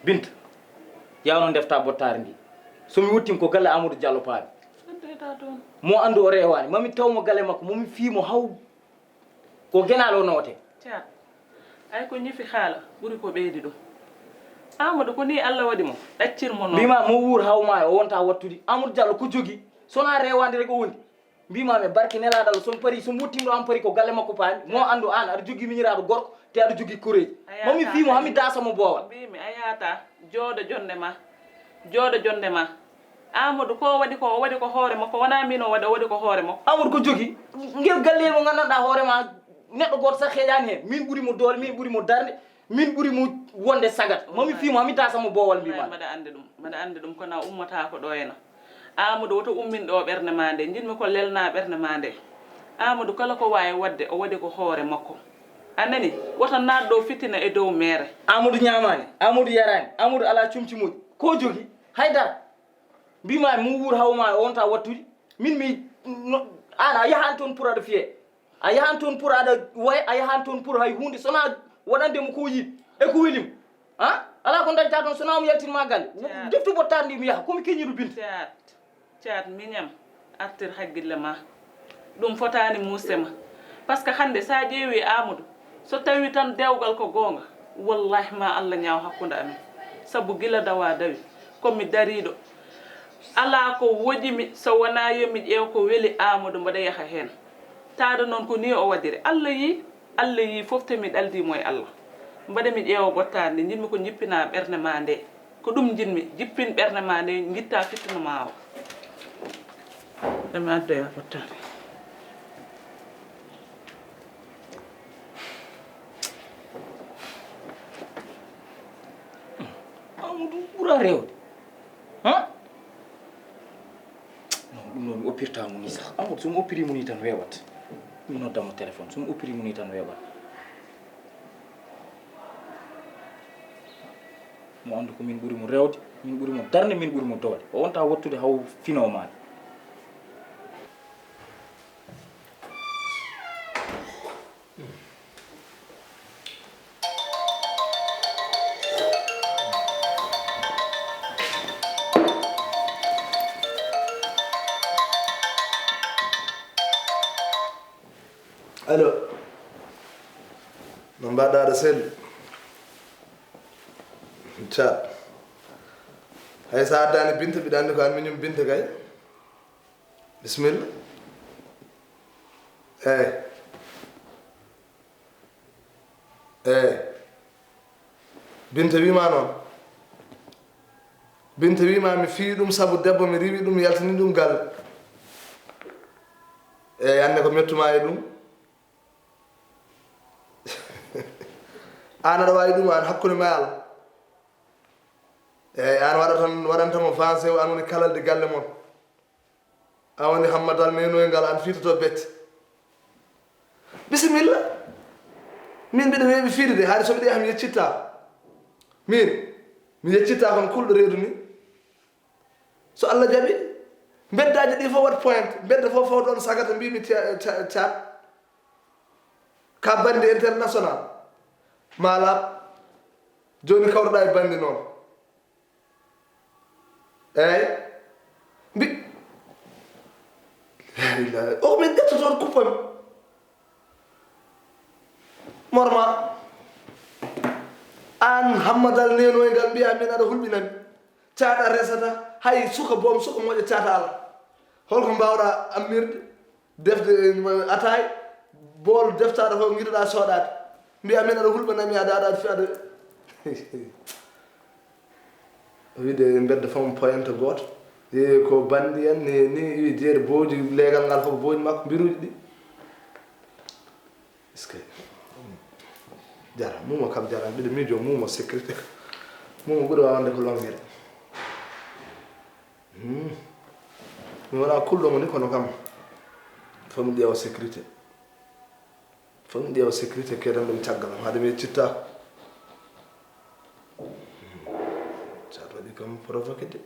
Binta yaw non defta bottare ndi somi wuttim ko galle Amadou Diallo paabi mo andu o rewani mami tawmo galle makko momi fiimo haw ko genalo note Thiat ay ko ñifi xaala ɓuri ko ɓeydi ɗum Amadou ko ni Allah waɗi mo ɗaccirmo noon mbima mo wuur hawma o wonta wattude Amadou Diallo ko jogi sona rewande rek o woni mbima me barke nelaɗalo somi pari somi wuttimɗo am pari ko galle makko paami mo andu an aɗa jogui miñiraɗo gorko te aɗa jogui koreji momi fiimo hami dasamo boowal mbimi a yata jooɗo jonde ma Amadou ko waɗi ko hoore makko wona min o waɗi ko hoore makko Amadou ko jogi ngel gallel mo gandanɗa hoorema neɗɗo goto sah heeƴani hen min ɓuurimo doole min ɓuurimo darde min ɓuurimo wonde sagat momi fiimo hami dasamo boowal mbima mbaɗa andi ɗum kono ummata ko ɗo henna Amadou woto ummin ɗo ɓerde ma nde jinmi ko lelna ɓerde ma nde Amadou kala ko wawi wadde o waɗi ko hoore makko anani woto natɗo fitina e dow mere Amadou ñamani Amadou yarani Amadou ala cumcimuɗi ko jogi haydara mbima mo wuur hawma o wonta wattude min mi an a yahan toon pour aɗa fiye a yahan toon pour aɗa way a yahan toon pour hay hunde sona waɗandemo ko yiiɗ e ko welim ha ala ko dañta toon sona mo yaltinma galle deftu bottare ndi mi yaha komi keñiru Binta Thiat miñam artir haggille ma ɗum fotani musema par ce que hande sa ƴeewi Amadou so tawi tan dewgal ko gonga wallahi ma Allah ñaaw hakkude amen sabu gila dawa dawi komi dariɗo ala ko woƴimi so wona yomi ƴeew ko weeli Amadou mbaɗa yaha hen taada noon ko ni o waɗiri Allah yi fof temi ɗaldimo e Allah mbaɗa mi ƴeewa bottare nde jinmi ko jippina ɓerde ma nde ko ɗum jinmi jippin ɓerde ma nde guitta fittino ma o ɗemi addoya bottare Amadou ɓuura rewde han ɗum noon mi oppirtamo ni sah Amadou somi oppirimo ni tan wewat mi noddamo téléphone somi oppirimo ni tan wewat mo andu ko min ɓuurimo rewde min ɓuurimo darde min ɓuurimo doole o wonta wattude haw finowo maɗa allo no mbaɗɗa aɗa selli Thiat hay sa addani Binta mbiɗa andi ko an miñum Binta kay bisimilla eyyi Binta wima noon Binta wima mi fii ɗum saabu debbo mi riwi ɗum yaltini ɗum galle eyyi ande ko mettuma e ɗum an aɗa wawi ɗum an hakkude ma Allah eyyi an waɗantamo vancé o an woni kalalde galle moon an woni Hammadal nenoygal an fiitoto bette bisimilla min mbiɗa weeɓi fiide de haade somi ɗi yaha mi yeccitta min mi yeccitta kono kulɗo reedu ni so Allah jaaɓi beddaji ɗi fof wat pointe bedda fof fof ɗon sagata mbimi Thiat ka bandi international malab joni kawruɗa e bandi noon eyyi mbi o min ƴetto toon kuppami morma an Hammadal nenoygal mbiya min aɗa hulɓinami Thiat a resata hay suka boom suka moƴƴo Thiat ala holko mbawɗa ammirde defde atay bool deftaɗo fof guiɗoɗa soɗade mbiya min aɗa hulɓanami aɗa fi aɗa wiide bedde fom pointe goto yeeyi ko bandi en ni wi jeere booji leegal ngal fof booji makko mbiruji ɗi est ce que jara mumo kam jara mbiɗa miijo mumo sécurité mumo ɓuuri wawande ko longere mi wona kulɗomo ni kono kam fomi ƴeewa sécurité fomi ƴeewa sécurité kedan ɗum caggal am haade mi citta Thiat waɗi kam provoqué de